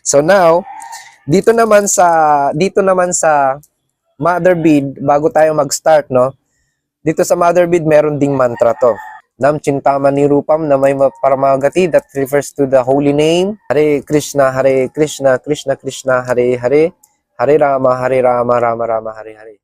So now, dito naman sa mother bead, bago tayo mag-start, no? Dito sa mother bead, meron ding mantra to. Nam Chintama Nirupam na may paramagati, that refers to the holy name. Hare Krishna, Krishna Krishna, Hare Hare, Hare Rama, Rama Rama, Hare Hare.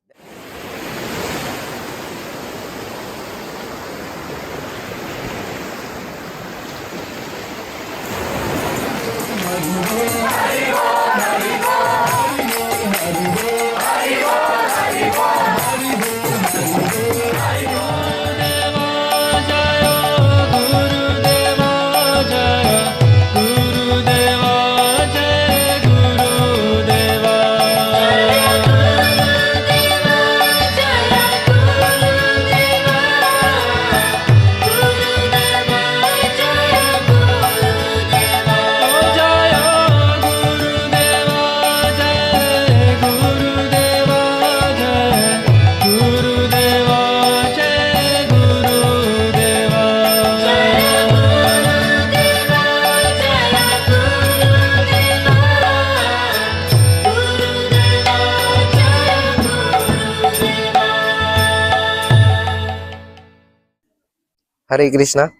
Hare Krishna.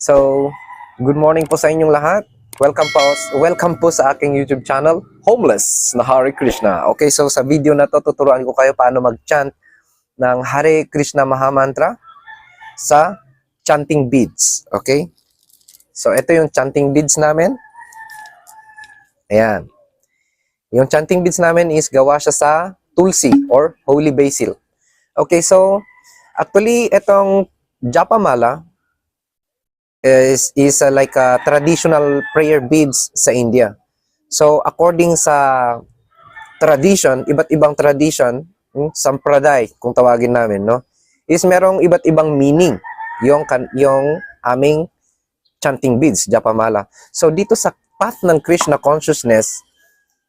So, good morning po sa inyong lahat. Welcome po sa aking YouTube channel, Homeless na Hare Krishna. Okay, so sa video na to, tuturuan ko kayo paano mag-chant ng Hare Krishna Mahamantra sa chanting beads. Okay? So, ito yung chanting beads namin. Ayan. Yung chanting beads namin is gawa siya sa tulsi or holy basil. Okay, so, actually, itong Japamala is like a traditional prayer beads sa India. So, according sa tradition, iba't ibang tradition, sampraday, kung tawagin namin, no, is merong iba't ibang meaning yung aming chanting beads, Japamala. So, dito sa path ng Krishna consciousness,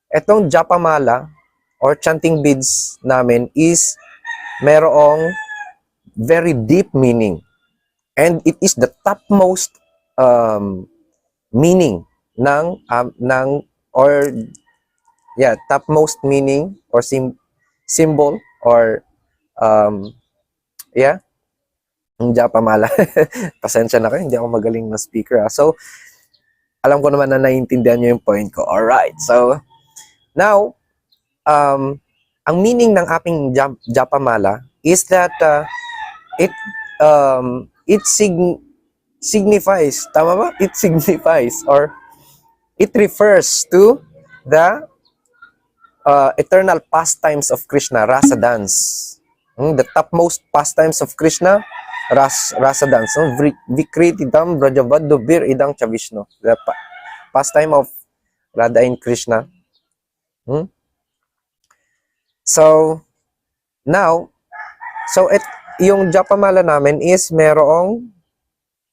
etong Japamala or chanting beads namin is merong very deep meaning, and it is the topmost meaning topmost meaning or symbol or yung Japamala. Pasensya na kayo, hindi ako magaling na speaker. So, alam ko naman na naiintindihan nyo yung point ko. Alright, so now, ang meaning ng ating Japamala is that it signifies, tama ba? It signifies or it refers to the eternal pastimes of Krishna, rasa dance. The topmost pastimes of Krishna, rasa dance. Vikritidam Brajavaddo Bir Idang Chavishno. The pastime of Radha and Krishna. So, now, yung Japamala namin is merong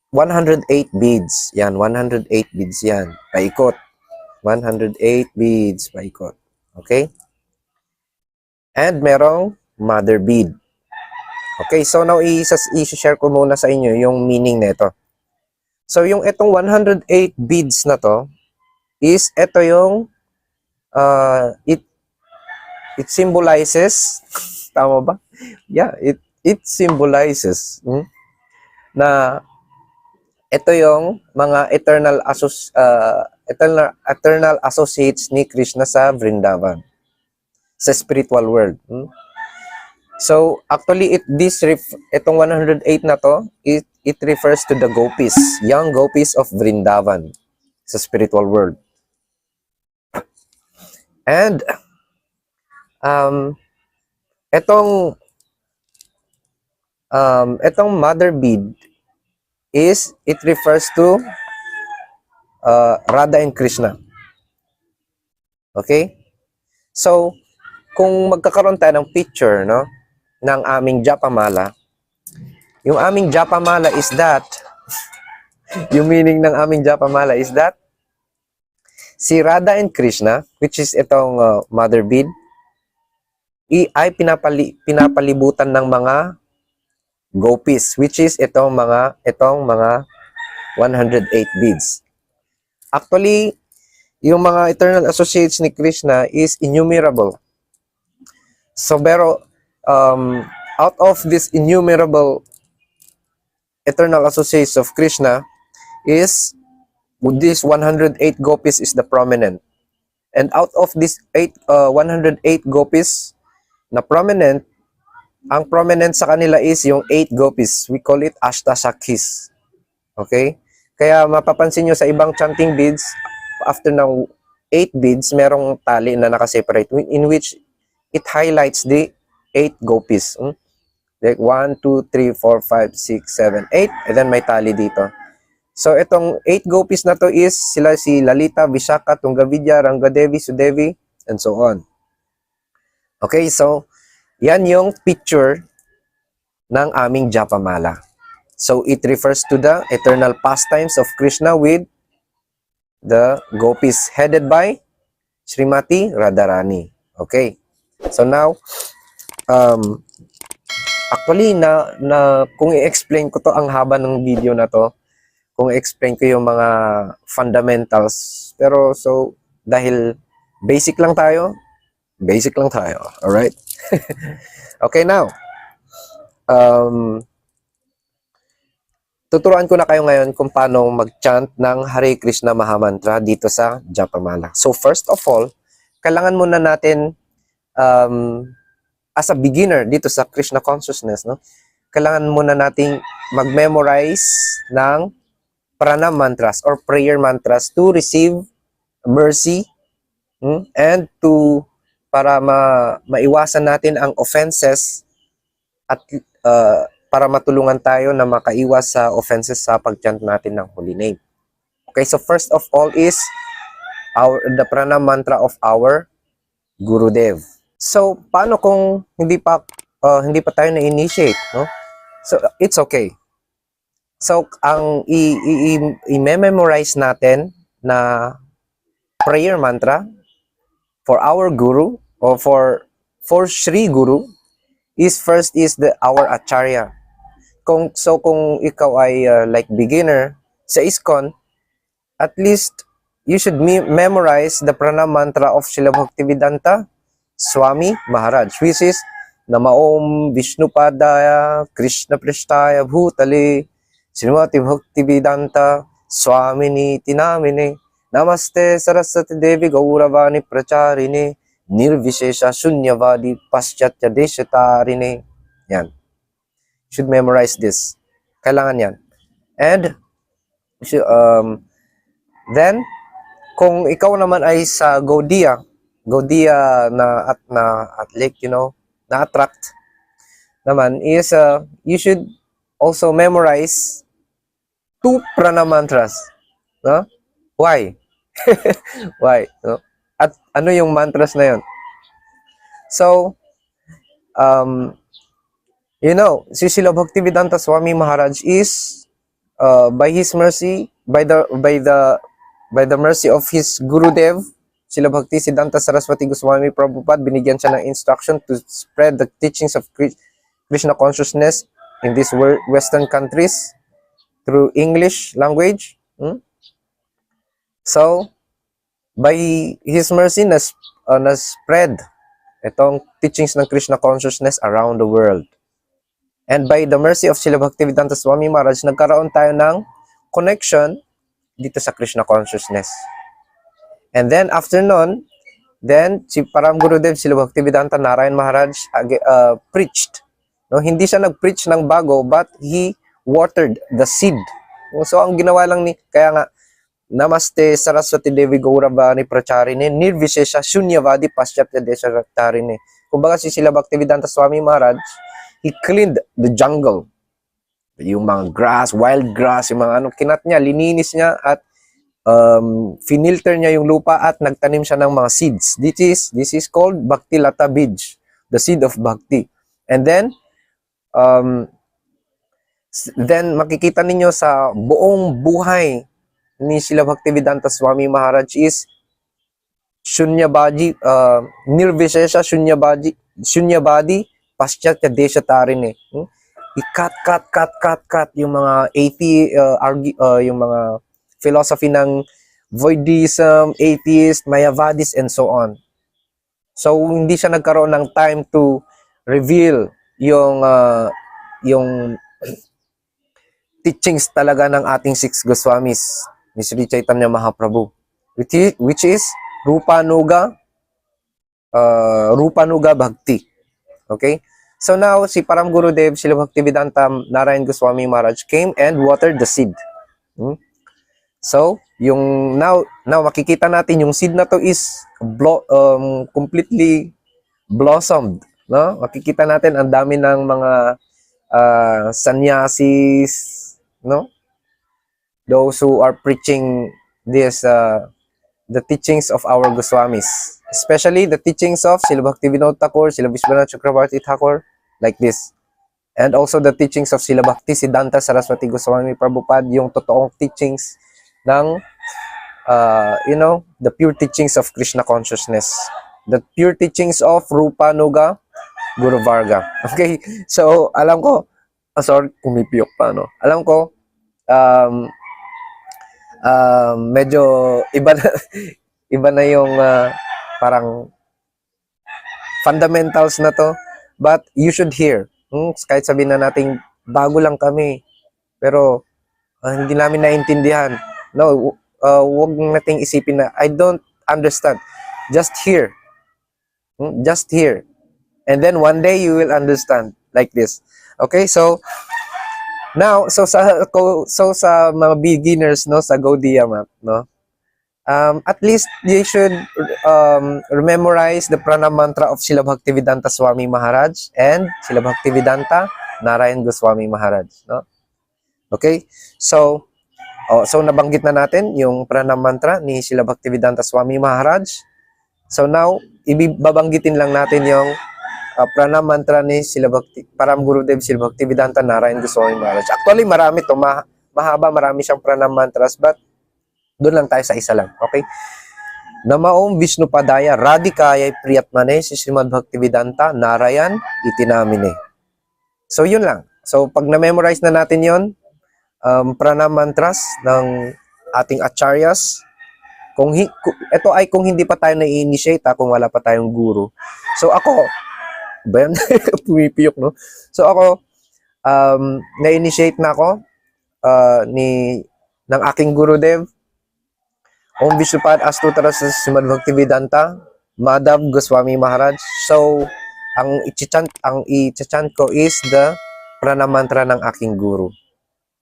108 beads. Yan, 108 beads yan. Paikot. 108 beads paikot. Okay? And merong mother bead. Okay, so now i-share ko muna sa inyo yung meaning nito. So, yung itong 108 beads na to is ito yung it symbolizes tama ba? Yeah, it symbolizes na ito yung mga eternal associates ni Krishna sa Vrindavan, sa spiritual world. So actually itong 108 na to, it refers to the gopis, young gopis of Vrindavan sa spiritual world. And itong mother bead it refers to Radha and Krishna. Okay? So, kung magkakaroon tayo ng picture, no, ng aming Japamala, yung aming Japamala is that, yung meaning ng aming Japamala is that, si Radha and Krishna, which is itong mother bead, ay pinapalibutan ng mga gopis, which is itong mga 108 beads. Actually, yung mga eternal associates ni Krishna is innumerable. So, pero, out of this innumerable eternal associates of Krishna is, this 108 gopis is the prominent. And out of this 108 gopis na prominent, ang prominent sa kanila is yung 8 gopis. We call it Ashtasakhis. Okay? Kaya mapapansin nyo sa ibang chanting beads, after ng 8 beads, merong tali na nakaseparate in which it highlights the 8 gopis. Like 1, 2, 3, 4, 5, 6, 7, 8. And then may tali dito. So itong 8 gopis na to is sila si Lalita, Vishaka, Tungavidya, Rangadevi, Sudevi, and so on. Okay, so yan yung picture ng aming Japamala. So it refers to the eternal pastimes of Krishna with the gopis headed by Srimati Radharani. Okay. So now, actually kung i-explain ko to, ang haba ng video na to, kung i-explain ko yung mga fundamentals, pero so dahil basic lang tayo, alright? Okay, now, tuturuan ko na kayo ngayon kung paano mag-chant ng Hare Krishna Mahamantra dito sa Japamala. So first of all, kailangan muna natin, as a beginner dito sa Krishna consciousness, no? Kailangan muna nating mag-memorize ng pranam mantras or prayer mantras to receive mercy, and to para maiwasan natin ang offenses at para matulungan tayo na makaiwas sa offenses sa pag-chant natin ng holy name. Okay, so first of all is the pranam mantra of our Gurudev. So paano kung hindi pa tayo na-initiate, no? So it's okay. So ang i-memorize natin na prayer mantra for our guru or for Sri Guru is first is our acharya. Kung ikaw ay like beginner sa ISKCON, at least you should memorize the pranam mantra of Srila Bhaktivedanta Swami Maharaj, which is Namaom Vishnupadaya Krishna Prishtaya Bhutale Srimati Bhaktivedanta Swamini Tinamine Namaste Saraswati Devi Gauravani Pracharini Nirvishesha Shunyavadi Paschatya Deshatarine. Yan. You should memorize this. Kailangan yan. And then kung ikaw naman ay sa Gaudiya na like, na attract naman is you should also memorize 2 pranam mantras, no? Why? Why? No? At ano yung mantras na yun? So, si Srila Bhaktivedanta Swami Maharaj is by his mercy, by the mercy of his Gurudev, Srila Bhaktisiddhanta Saraswati Goswami Prabhupada, binigyan siya ng instruction to spread the teachings of Krishna consciousness in these Western countries through English language. So, by his mercy, na-spread itong teachings ng Krishna consciousness around the world. And by the mercy of Srila Bhaktivedanta Swami Maharaj, nagkaroon tayo ng connection dito sa Krishna consciousness. And then after nun, si Param Gurudev, Srila Bhaktivedanta Narayan Maharaj preached. No, hindi siya nag-preach ng bago, but he watered the seed. So ang ginawa lang kaya nga, Namaste Saraswati Devi Gauravani Pracharini Nirvishesha Shunyavadi Paschatya Deshatarine. Kumbaga si Srila Bhaktivedanta Swami Maharaj, he cleaned the jungle. Yung mga grass, wild grass, yung mga kinat niya, lininis niya at finilter niya yung lupa at nagtanim siya ng mga seeds. This is called Bhakti Lata Bij, the seed of Bhakti. And then makikita ninyo sa buong buhay ni Srila Bhaktivedanta Swami Maharaj is Shunyabadi, Nirvishesha Shunyabadi Paschatya Deshatarine. I-cut yung mga yung mga philosophy ng Voidism, atheist, Mayavadis, and so on. So hindi siya nagkaroon ng time to reveal yung teachings talaga ng ating six Goswamis ni Sri Chaitanya Mahaprabhu, which is Rupa Nuga Bhakti. Okay? So now, si Param Gurudev, Srila Bhaktivedanta Narayan Goswami Maharaj came and watered the seed. So, yung now makikita natin yung seed na to is completely blossomed. No? Makikita natin ang dami ng mga sannyasis, no? Those who are preaching this the teachings of our Goswamis, especially the teachings of Srila Bhaktivinoda Thakur, Srila Vishwanath Chakravarti Thakur, like this. And also the teachings of Srila Bhaktisiddhanta Saraswati Goswami Prabhupada, yung totoong teachings ng the pure teachings of Krishna consciousness, the pure teachings of Rupa Nuga Guru Varga. Okay, so alam ko, sorry, pumipiyok pa, no? Alam ko, medyo iba na yung parang fundamentals na to, but you should hear. Kahit sabihin na natin bago lang kami, pero hindi namin naintindihan. No, wag nating isipin na I don't understand. Just hear. Just hear. And then one day you will understand, like this. Okay, so now, so sa mga beginners, no, sa Gaudiya map, no, at least you should memorize the pranam mantra of Srila Bhaktivedanta Swami Maharaj and Srila Bhaktivedanta Narayan Goswami Maharaj, no? Okay, so nabanggit na natin yung pranam mantra ni Srila Bhaktivedanta Swami Maharaj. So now, ibabanggitin lang natin yung pranam mantra ni Param Gurudev Srila Bhaktivedanta Narayan Goswami Maharaj. Actually, marami to, mahaba, marami siyang pranam mantras, but doon lang tayo sa isa lang. Okay? Namaom Vishnu Padaya Radhikaya Priyatmane si Srimad Bhaktivedanta Narayan Itinamine. So yun lang. So pag na-memorize na natin yon, pranam mantras ng ating acharyas, ito ay kung hindi pa tayo na-initiate, kung wala pa tayong guru. So ako, pumipiyok, no? So ako, na-initiate na ako ng aking Gurudev, Om Vishupad Astutara sa Srimad Bhaktivedanta Madhav Goswami Maharaj. So, ang i-chant ko is the pranam mantra ng aking guru.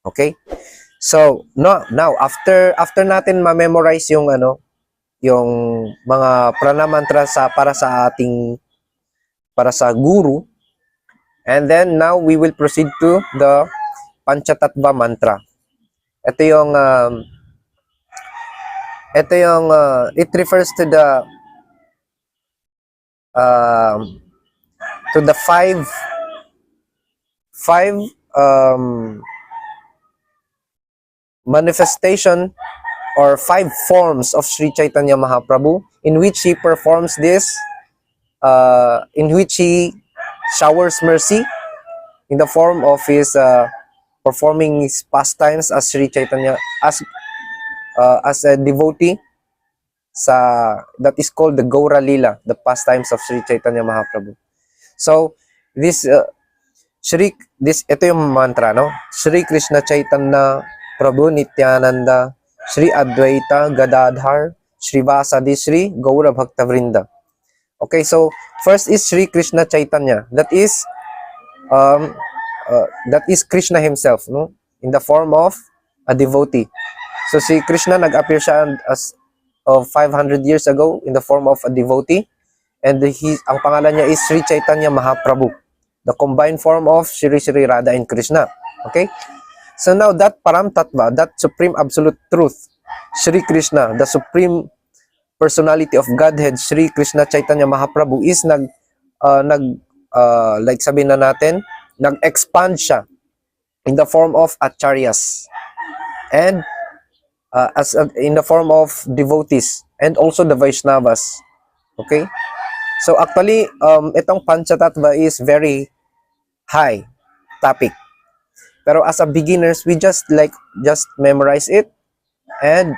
Okay? So, now after natin ma-memorize yung yung mga pranam mantra para sa guru, and then now we will proceed to the Panchatattva mantra. Ito yung it refers to the five manifestation or 5 forms of Sri Chaitanya Mahaprabhu, in which he performs this, in which he showers mercy in the form of his performing his pastimes as Sri Chaitanya, as a devotee that is called the Gaura Lila, the pastimes of Sri Chaitanya Mahaprabhu. So ito yung mantra, no? Sri Krishna Chaitanya Prabhu Nityananda Sri Advaita Gadadhar Srivasadi Sri Gaura Bhakta Vrinda. Okay, so first is Sri Krishna Chaitanya. That is Krishna himself, no? In the form of a devotee. So si Krishna nag-appear siya as of 500 years ago in the form of a devotee, and ang pangalan niya is Sri Chaitanya Mahaprabhu, the combined form of Shri Shri Radha and Krishna. Okay? So now that Param Tattva, that supreme absolute truth, Shri Krishna, the supreme personality of Godhead, Shri Krishna Chaitanya Mahaprabhu is like sabihin na natin, nag-expand siya in the form of acharyas and in the form of devotees and also the Vaishnavas. Okay? So actually, itong Panchatattva is very high topic. Pero as a beginners, we just memorize it and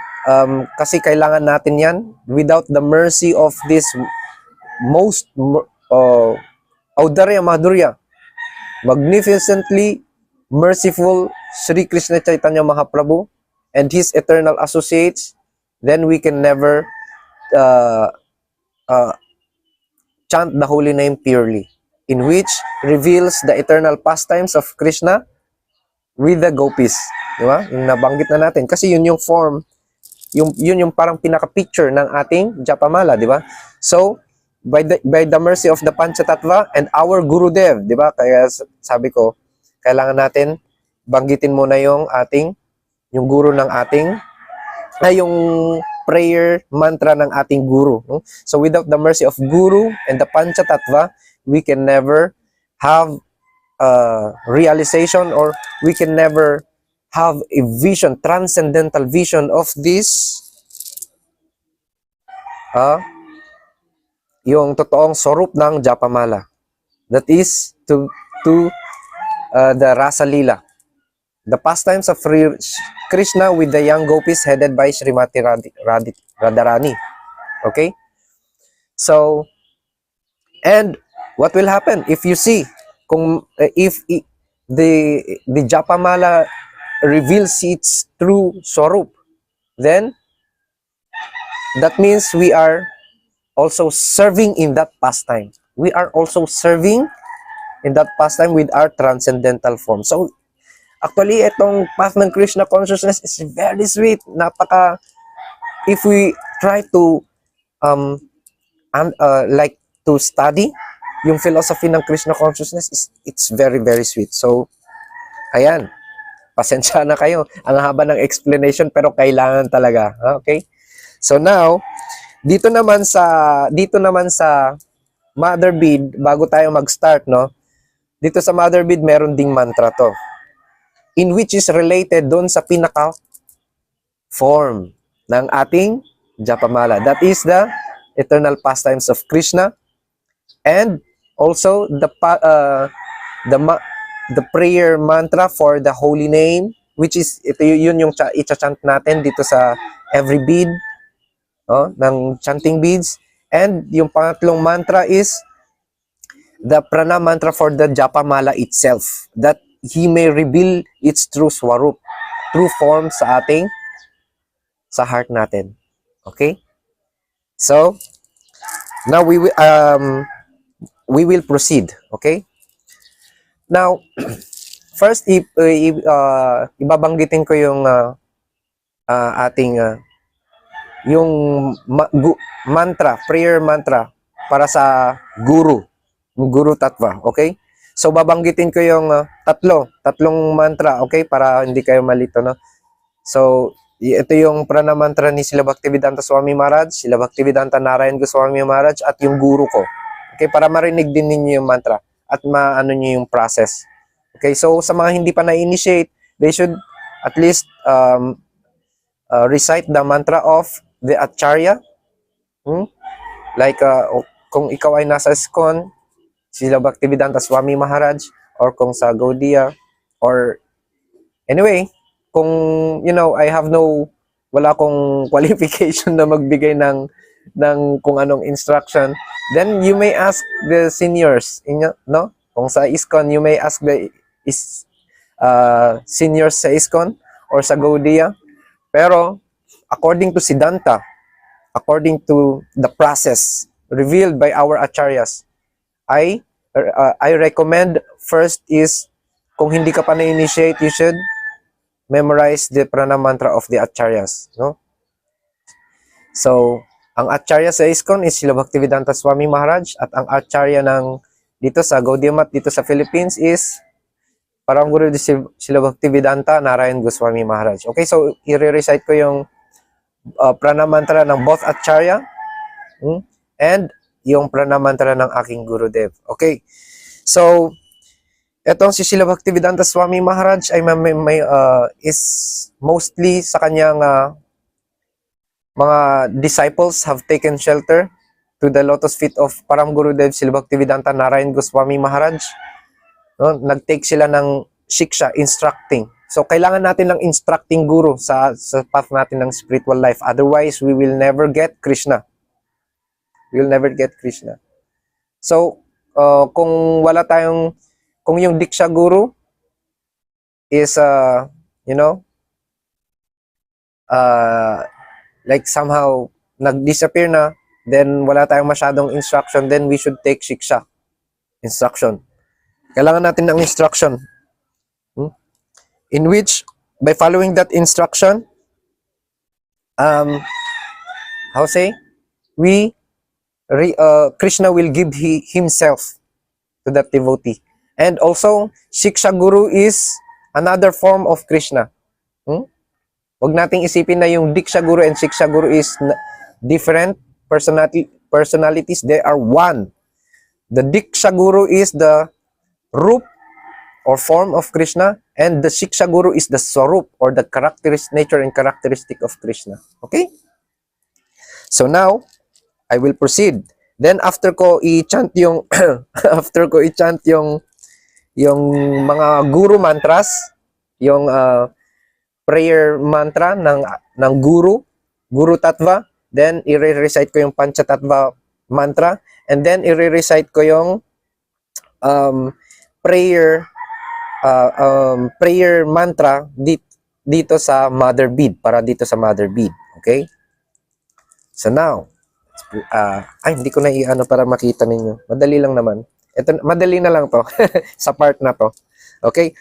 kasi kailangan natin yan. Without the mercy of this most Audarya Madhurya, magnificently merciful Sri Krishna Chaitanya Mahaprabhu and his eternal associates, then we can never chant the holy name purely, in which reveals the eternal pastimes of Krishna with the gopis. Di ba? Yung nabanggit na natin. Kasi yun yung form, yun yung parang pinaka-picture ng ating Japamala, di ba? So, by the mercy of the Panchatattva and our Gurudev, di ba? Kaya sabi ko, kailangan natin banggitin muna yung guru ng ating, yung prayer mantra ng ating guru. No? So, without the mercy of Guru and the Panchatattva, we can never have realization, or we can never have a vision, transcendental vision of this yung totoong swarup ng Japamala. That is to the Rasa Lila, the pastimes of Krishna with the young gopis headed by Srimati Radharani. Okay? So, and what will happen if you see, if the Japamala reveals its true swarup, then that means we are also serving in that pastime. We are also serving in that pastime with our transcendental form. So, actually, itong path ng Krishna consciousness is very sweet. If we try to to study yung philosophy ng Krishna consciousness, it's very, very sweet. So, ayan. Pasensya na kayo. Ang haba ng explanation, pero kailangan talaga. Okay? So now, dito naman sa Mother Bead, bago tayo mag-start, no? Dito sa Mother Bead, meron ding mantra to, in which is related doon sa pinaka form ng ating Japamala. That is the eternal pastimes of Krishna, and also the prayer mantra for the holy name, which is yun yung i-chant natin dito sa every bead, ng chanting beads. And yung pangatlong mantra is the prana mantra for the Japamala itself, that he may reveal its true swarup, true form sa heart natin. Okay? So, now we will proceed. Okay? Now, first, ibabanggitin ko yung ating yung mantra, prayer mantra para sa guru tattva. Okay? So, babanggitin ko yung tatlong mantra, okay? Para hindi kayo malito, no? So, ito yung prana mantra ni Srila Bhaktivedanta Swami Maharaj, Srila Bhaktivedanta Narayan Goswami Maharaj, at yung guru ko. Okay? Para marinig din ninyo yung mantra at maano nyo yung process. Okay, so sa mga hindi pa na-initiate, they should at least recite the mantra of the Acharya. Like, kung ikaw ay nasa ISKCON, Srila Bhaktivedanta Swami Maharaj, or kung sa Gaudiya, or anyway, kung, wala akong qualification na magbigay ng kung anong instruction, then you may ask the seniors, no? Kung sa ISKCON, you may ask the seniors sa ISKCON or sa Gaudiya. Pero, according to Siddhanta, according to the process revealed by our acharyas, I recommend first is, kung hindi ka pa na-initiate, you should memorize the prana mantra of the acharyas, no? So, ang acharya sa ISKCON is Srila Bhaktivedanta Swami Maharaj, at ang acharya dito sa Gaudiya Math dito sa Philippines is Parang Guru Srila Bhaktivedanta Narayan Goswami Maharaj. Okay, so i-recite ko yung prana mantra ng both acharya and yung prana mantra ng aking Gurudev. Okay, so etong si Srila Bhaktivedanta Swami Maharaj ay is mostly sa kanyang mga disciples have taken shelter to the lotus feet of Param Gurudev Srila Bhaktivedanta Narayan Goswami Maharaj. No, nag-take sila ng shiksha, instructing So, kailangan natin ng instructing guru sa path natin ng spiritual life. Otherwise, we will never get Krishna. We will never get Krishna. So, kung wala tayong, kung yung Diksha Guru is, you know, like somehow nag-disappear na, then wala tayong masyadong instruction, then we should take Shiksha. Instruction. Kailangan natin ng instruction. In which, by following that instruction, how say, Krishna will give himself to that devotee. And also, Shiksha Guru is another form of Krishna. Huwag nating isipin na yung Diksha Guru and Shiksha Guru is different personalities. They are one. The Diksha Guru is the Rup or form of Krishna, and the Shiksha Guru is the Swarup or the nature and characteristic of Krishna. Okay? So now, I will proceed. Then after ko i-chant yung yung mga guru mantras, yung prayer mantra ng guru tattva, then i-recite ko yung panchatattva mantra, and then i-recite ko yung prayer mantra dito sa mother bead, para dito sa mother bead. Okay? So now, hindi ko na i-ano para makita ninyo. Madali lang naman. Ito, madali na lang to sa part na to. Okay?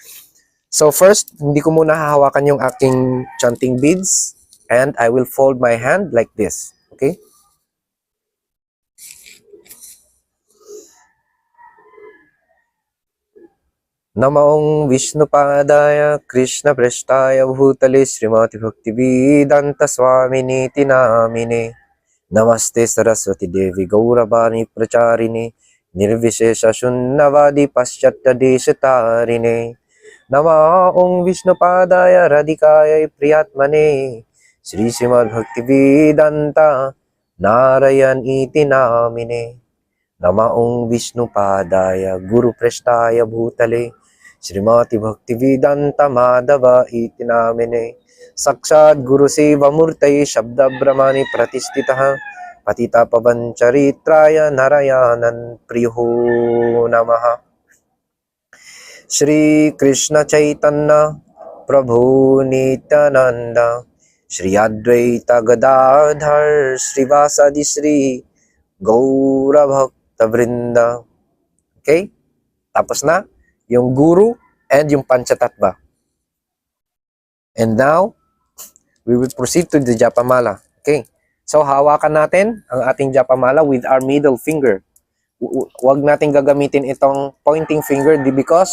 So first, hindi ko muna hahawakan yung aking chanting beads, and I will fold my hand like this. Okay? Namaong Vishnupadaya Krishna Prashtaya Bhutale Srimati Bhaktivedanta Swamini Tinamine Namaste Saraswati Devi Gauravani Pracharini Nirvishesha Shunnavadi Paschatya Deshatarine Namaong Vishnupadaya Radhikaya Priyatmane Sri Srimad Bhaktivedanta Narayan Itinamine Namaong Vishnupadaya Guru Prashtaya Bhutale Srimati Bhaktivedanta Madhava Itinamine Sakshat Guru Seva Murtaye Shabda Brahmani Pratistitaha Patita Pavancharitraya Narayanan Priyo Namaha Shri Krishna Chaitanya Prabhu Nityananda Shri Advaita Gadadhar Srivasadi Shri Gaura Bhakta Vrinda. Okay? Tapos na yung guru and yung panchatattva. And now, we will proceed to the Japamala. Okay? So, hawakan natin ang ating Japamala with our middle finger. Huwag natin gagamitin itong pointing finger because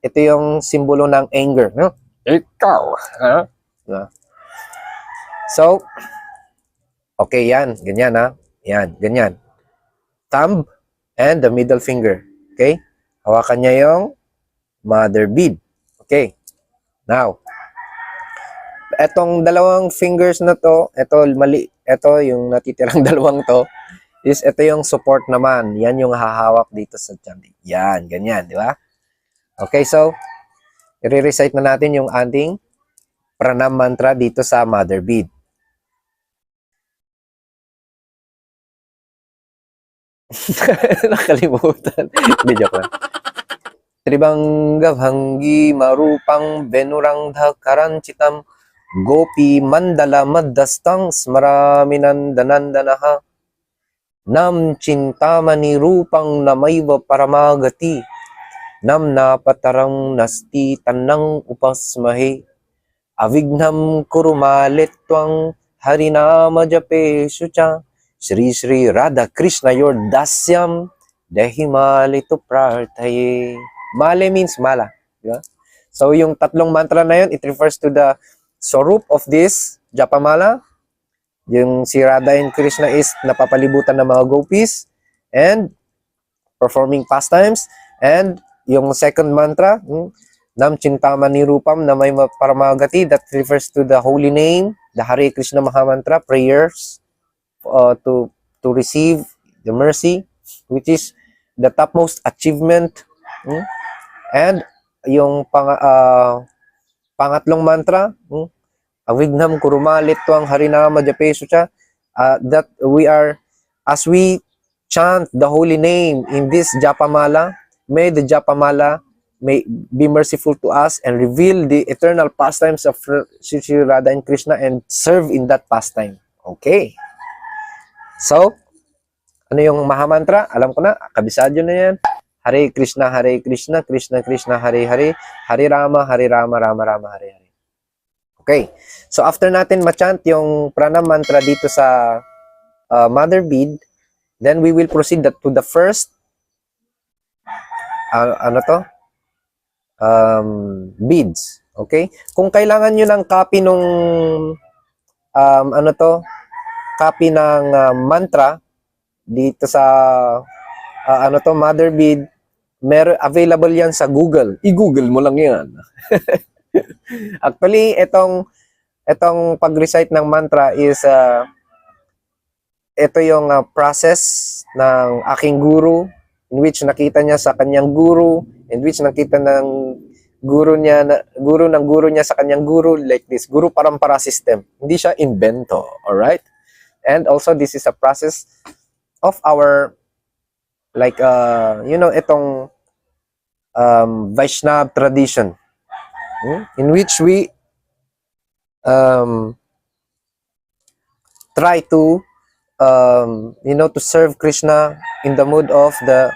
ito yung simbolo ng anger. No? Ikaw! So, okay yan. Ganyan ha. Yan, ganyan. Thumb and the middle finger. Okay? Hawakan niya yung mother bead. Okay? Now, etong dalawang fingers na to, ito yung natitirang dalawang to, is ito yung support naman. Yan yung hahawak dito sa chanting. Yan, ganyan, di ba? Okay, so, i-recite na natin yung ating pranam mantra dito sa mother bead. Nakalimutan. Hindi, joke lang. Tribangga bhangi marupang benurangdha karanchitam gopi mandala maddastang smaraminandanandanaha nam chintamani rupang namayva paramagati nam napatarang nasti tanang upasmahe avignam kurumaletwang harinama jape sucha Shri Shri Radha Krishna your dasyam dehimali to prarthaye. Male means mala. Yeah? So yung tatlong mantra na yun, it refers to the swarup of this Japamala. Yung si Radha and Krishna is napapalibutan ng mga gopis and performing pastimes. And yung second mantra, Nam Chintamani Rupam na may paramagati, that refers to the holy name, the Hare Krishna Mahamantra, prayers to receive the mercy, which is the topmost achievement. And yung Pangatlong mantra, awignam kurumalit tuang harinama japesu cha, that we are, as we chant the holy name in this Japamala, may the Japamala may be merciful to us and reveal the eternal pastimes of Sri Radha and Krishna and serve in that pastime. Okay. So, ano yung Mahamantra? Alam ko na, kabisado na yan. Hare Krishna, Krishna Krishna, Hare Hare, Hare Rama, Rama Rama, Hare Hare. Okay. So, after natin ma-chant yung pranam mantra dito sa mother bead, then we will proceed to the first beads. Okay? Kung kailangan nyo ng copy nung copy ng mantra dito sa mother bead, available yan sa Google. I-Google mo lang yan. Actually, itong pag-recite ng mantra is ito yung process ng aking guru, in which nakita niya sa kanyang guru, in which nakita ng guru niya sa kanyang guru, like this, guru parampara system. Hindi siya invento, alright? And also, this is a process of our, like, itong Vaishnav tradition, in which we try to to serve Krishna in the mood of the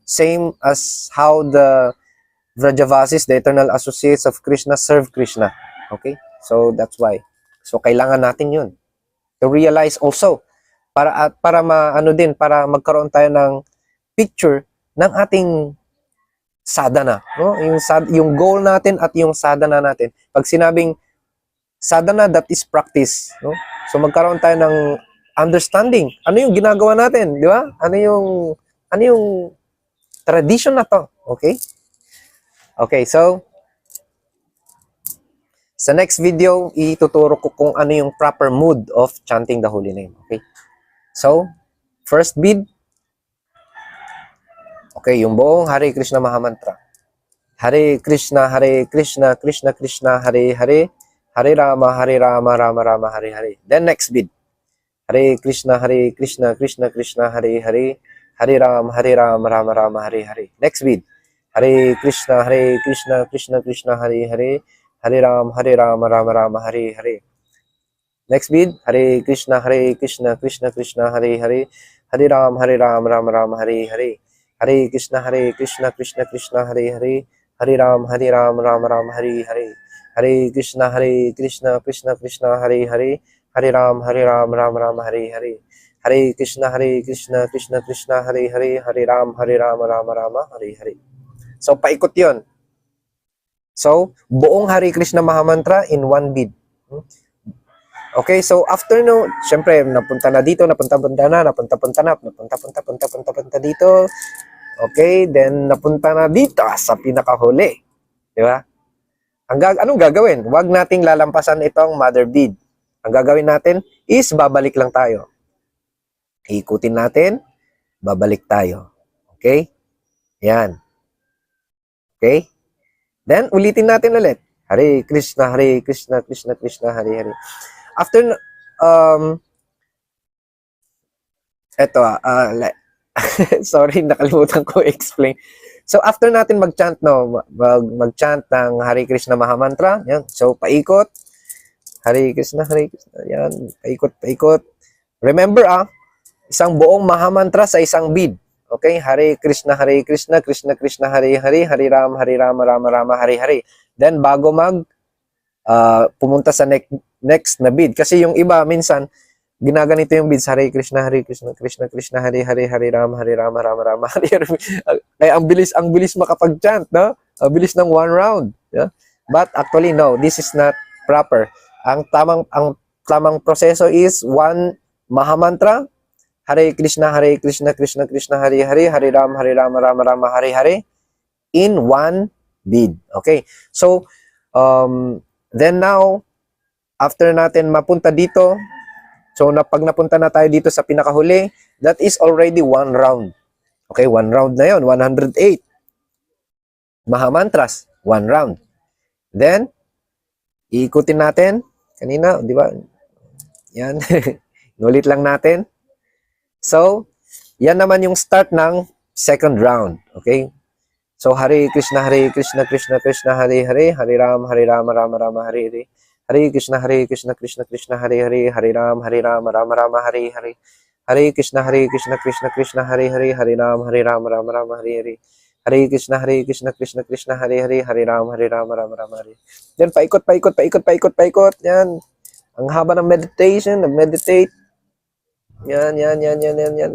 same as how the Vrajavasis, the eternal associates of Krishna, serve Krishna. Okay? So, that's why. So, kailangan natin yun. To realize also, para para magkaroon tayo ng picture ng ating sadhana. No? Yung goal natin at yung sadhana natin. Pag sinabing sadhana, that is practice. No? So, magkaroon tayo ng understanding. Ano yung ginagawa natin, di ba? Ano yung tradition na to? Okay? Okay, so sa next video, ituturo ko kung ano yung proper mood of chanting the holy name. Okay? So, first bead. Okay, yung buong Hare Krishna Mahamantra. Hare Krishna, Krishna Krishna, Hare Hare, Hare Rama, Rama Rama, Hare Hare. Then next bead. Hare Krishna, Krishna Krishna, Hare Hare, Hare Rama, Rama Rama, Hare Hare. Next bead. Hare Krishna, Krishna Krishna, Hare Hare, Hare Rama, Rama Rama, Hare Hare. Next bead. Hare Krishna, Krishna Krishna, Hare Hare, Hare Rama, Rama Rama, Hare Hare. Hare Krishna, Krishna Krishna, Hare Hare, Hare Rama, Rama Rama, Hare Hare. Hare Krishna, Krishna Krishna, Hare Hare, Hare Rama, Rama Rama, Hare Hare. Hare Krishna, Krishna Krishna, Hare Hare, Hare Rama, Rama Rama, Hare Hare. So, paikot yun. So, buong Hare Krishna Mahamantra in one bead. Okay, so after no, syempre, napunta dito dito. Okay, then napunta na dito sa pinakahuli. Di ba? Anong gagawin? Huwag nating lalampasan itong mother bead. Ang gagawin natin is babalik lang tayo. Ikutin natin, babalik tayo. Okay? Yan. Okay? Then, ulitin natin ulit. Hare Krishna, Krishna Krishna, Hare Hare. After, sorry, nakalimutan ko explain. So, after natin mag-chant, mag-chant ng Hare Krishna Mahamantra, yan. So, paikot. Hare Krishna, yan. Paikot. Remember, isang buong Mahamantra sa isang bead. Okay, Hare Krishna, Krishna Krishna, Hare Hare, Hare Rama, Rama Rama, Hare Hare. Then bago pumunta sa next na bead, kasi yung iba minsan ginaganito yung beads, Hare Krishna, Krishna Krishna, Hare Hare, Hare Rama, Rama Rama, Hare Hare. Kaya ang bilis makapag-chant, no? Ang bilis ng one round, yeah? But actually no, this is not proper. Ang tamang proseso is one Mahamantra, Hare Krishna, Krishna Krishna, Hare Hare, Hare Rama, Rama Rama, Hare Hare, in one bead. Okay? So, then now, after natin mapunta dito, so pag napunta na tayo dito sa pinakahuli, that is already one round. Okay? One round na yun, 108. Mahamantras, one round. Then, Iikutin natin. Kanina, di ba? Yan. Inulit lang natin. So, yan naman yung start ng second round. Okay? So, Hare Krishna, Krishna Krishna, Hare Hare, Hare Rama, Rama Rama, Hare Hare. Hare Krishna, Krishna Krishna, Hare Hare, Hare Rama, Rama Rama, Hare Hare. Hare Krishna, Krishna Krishna, Hare Hare, Hare Rama, Rama Rama, Hare Hare. Hare Krishna, Krishna Krishna, Hare Hare, Hare Rama, Rama Rama, Hare. Then, paikot. Yan. Ang haba ng meditation, nag-meditate. Yan.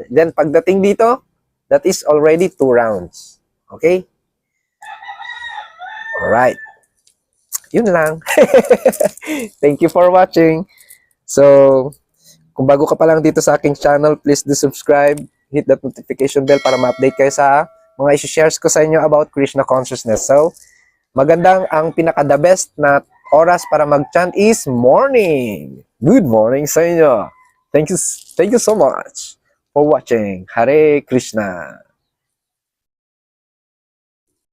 Then, pagdating dito, that is already 2 rounds. Okay? Alright. Yun lang. Thank you for watching. So, kung bago ka pa lang dito sa aking channel, please do subscribe. Hit that notification bell para ma-update kayo sa mga isi-shares ko sa inyo about Krishna consciousness. So, magandang ang pinaka-the best na oras para mag-chant is morning. Good morning sa inyo. Thank you so much for watching. Hare Krishna.